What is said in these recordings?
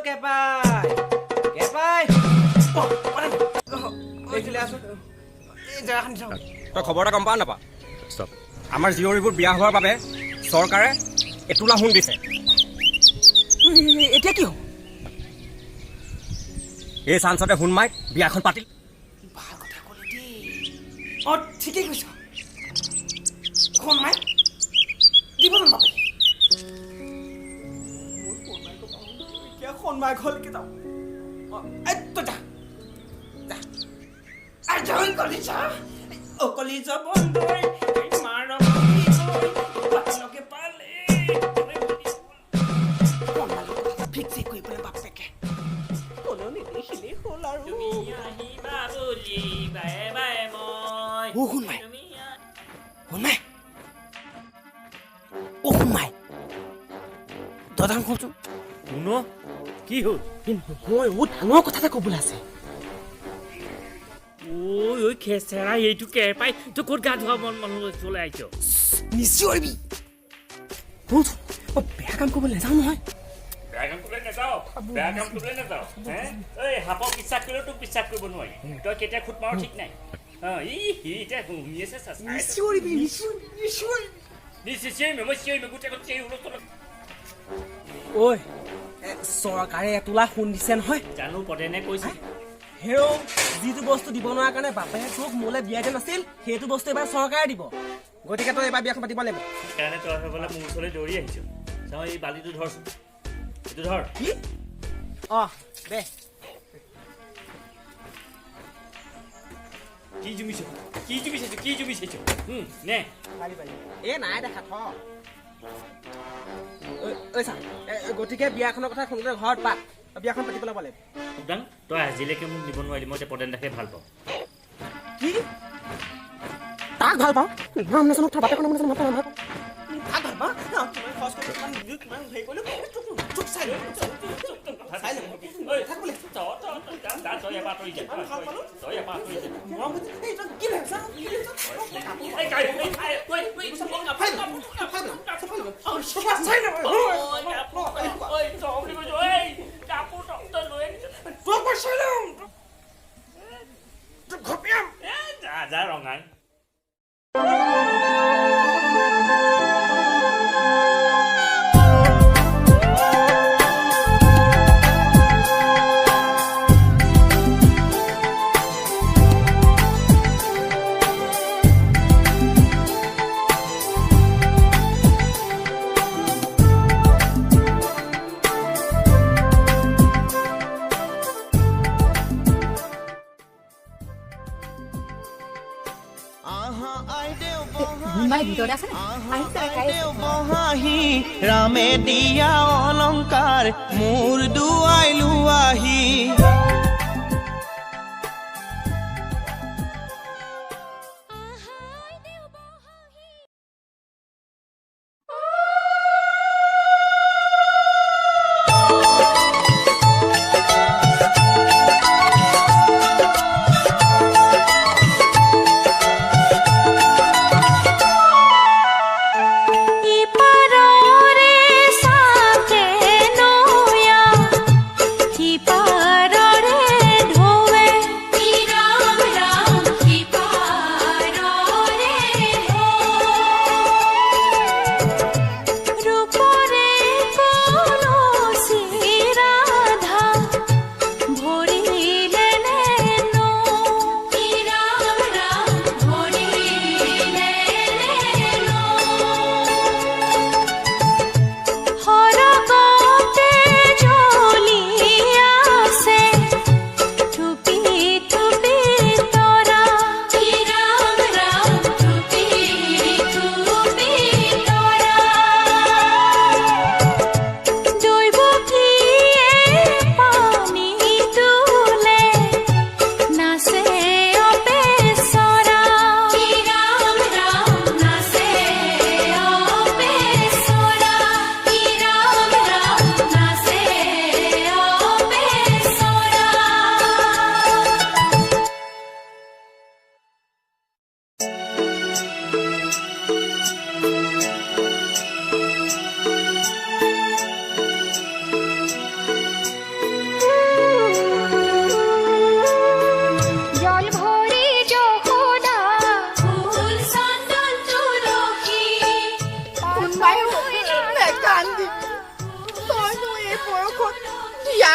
কেপাই কেপাই এইফালে আছো এই জেগাখন চাওঁ তই খবৰ এটা গম পাৱ নাপা আমাৰ জীয়ৰীবোৰ বিয়া হোৱাৰ বাবে চৰকাৰে 1 তোলা সোণ দিছে এতিয়া কি হ'ব এই চান্সতে সোণ মাই বিয়াখন পাতিল ভাল কথা ক'লি দেই অঁ ঠিকেই কৈছ সোণ মাই দিব জানো বাপেকে এতিয়া সোণ মাই ঘৰলৈকে যাওঁ তই যা আজৰি কলিজা অকলিজা বন্ধই মাৰ পাতিলকে পালে ফিক্সি কৰিবলৈ বাপেকে কোনেও নিদেখিলেই হ'ল আৰু তুমি আহিবা বুলি বায়ে বায়ে মই শুন মাই শুন মাই শুন মাই দাদাক কচোন শুন কি হ'ল মই ডাঙৰ কথা এটা ক'বলৈ আছে ঐ খেচেৰা এইটো কেৰ পাই তই ক'ত গা ধোৱা মন মানুহ চলাই আহিছ নিশ্চয়বি বেয়া কাম কৰিবলৈ নাযাওঁ নহয় বেয়া কাম কৰিবলৈ নাযাওঁ এই সাপক বিশ্বাস কৰিলেও তোক বিশ্বাস কৰিব নোৱাৰি তই কেতিয়া খুট মাৰ ঠিক নাই এতিয়া শুনি আছে ঐ চৰকাৰে 1 তোলা সোণ দিছে নহয় জানো পদেনে কৈছে হেৰ যিটো বস্তু দিব নোৱাৰা কাৰণে বাপেহে তোক মোলৈ বিয়া দিয়া নাছিল সেইটো বস্তু এবাৰ চৰকাৰে দিব গতিকে তই এবাৰ বিয়াখন পাতিব লাগিব সেইকাৰণে তই হ'বলৈ মোৰ ওচৰলৈ দৌৰি আহিছ চাওঁ এই বালিটো ধৰচোন এইটো ধৰ কি দে কি জুমি চাইছ নে এই নাই দেখা থ ঐ চা গতিকে বিয়াখনৰ কথা সোনকালে ঘৰত পাত বিয়াখন পাতিব লাগিব সুদান তই আজিলৈকে মোক দিব নোৱাৰিলি মই এতিয়া পদেন দাকে ভাল পাওঁ কি তাক ভাল পাওঁ নাম নাজানো কথা বাপেকৰ নাম নাজানো ভাল পাওঁ তাক ভাল পাওঁ কিমান খৰচ কৰিলোঁ কিমান নিদিলোঁ কিমান হেৰি কৰিলোঁ চুপ চাই যা ৰঙাই ৰামে দিয়া অলংকাৰ মোৰ দুৱাইলো আহি পাৰৰে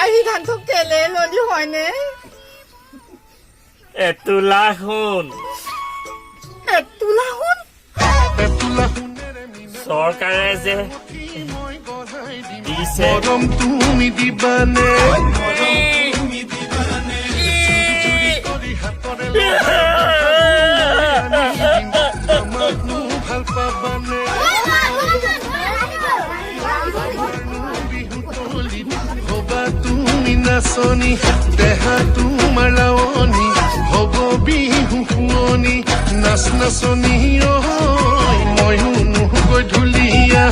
বিলাহী ধানটো কেলে ললি হয়নে এতোলা শুন এতুলা শুন চৰকাৰে যে দিছে তুমি দিবানে ভাল পাবানে হবা তুমি নাচনি দেহা তোমাৰ লাৱনি হব বিহু শুৱনি নাচ নাচনি ময়ো নুগৈ ঢুলীয়া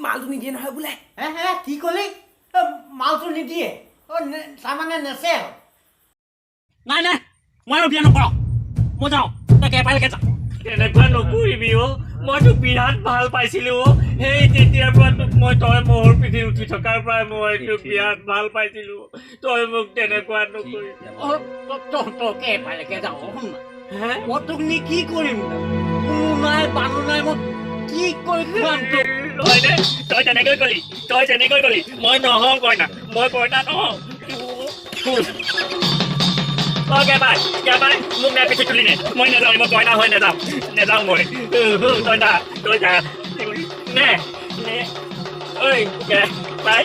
মালটো নিদিয়ে নহয় বোলে হে কি ক'লি মালটো নিদিয়ে তাৰমানে নেচে নাই নাই মই আৰু বিয়া নকৰোঁ মই যাওঁ তই একেবাৰে যাওঁ তেনেকুৱা নকৰিবি মই তোক বিৰাট ভাল পাইছিলোঁ সেই তেতিয়াৰ পৰা তোক মই তই মোৰ পিঠিত উঠি থকাৰ পৰাই মই তোক বিৰাট ভাল পাইছিলোঁ তই মোক তেনেকুৱা নকৰিবি তকে এপালৈকে যাওঁ শুন মই তোক নি কি কৰিম কোনো নাই মানুহ নাই মই কি কৰি খুৱাম তোক তই তেনেকৈ গলি মই নহওঁ কইনা মই কইনা নহওঁ কেবাই মোক নে পিঠি তুলি নে মই নাযাওঁ মই কইনা হৈ নেযাওঁ মই তই যা নে ঐ বাই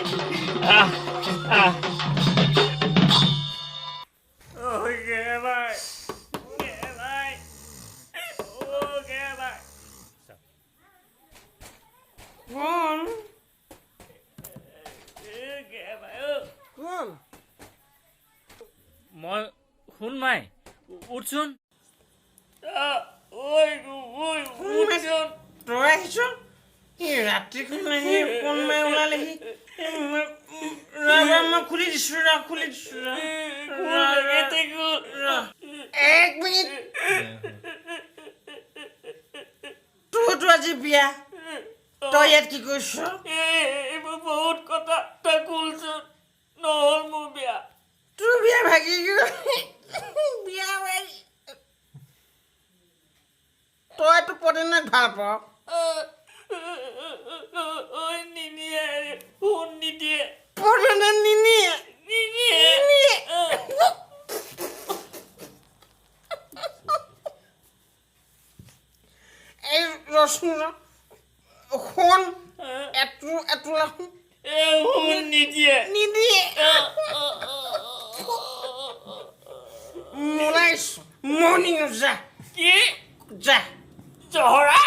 মই শুন মাই উঠচোন তই আহিছ ৰাতিখন আহি কোন মাই ওলালেহি মই খুলি দিছো এক মিনিট তোৰতো আজি বিয়া তই ইয়াত কি কৰিছ এইবোৰ বহুত কথা তই কুলচোন নহ'ল মোৰ বিয়া তোৰ বিয়া ভাগি গ'ল বিয়া ভাগি তইতো পদিনাক ভাল পাৱ নিনিয়ে সোণ নিদিয়ে পদিনা নিনিয়ে এই ৰচোন সোণ এটোলা সোণ নিদিয়ে মোলাইছো মৰ্ণিং যা কি যা চহৰা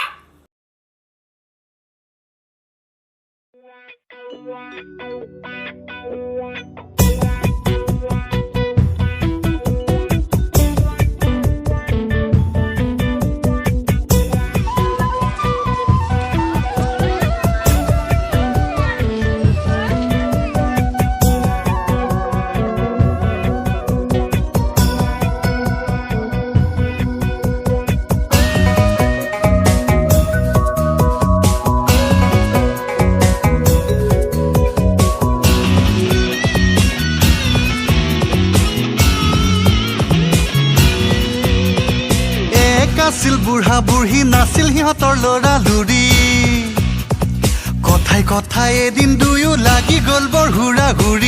আছিল বুঢ়া বুঢ়ী নাছিল সিহঁতৰ ল'ৰা লুৰি কথাই কথাই এদিন দুয়ো লাগি গ'ল বৰ হুৰা হুৰি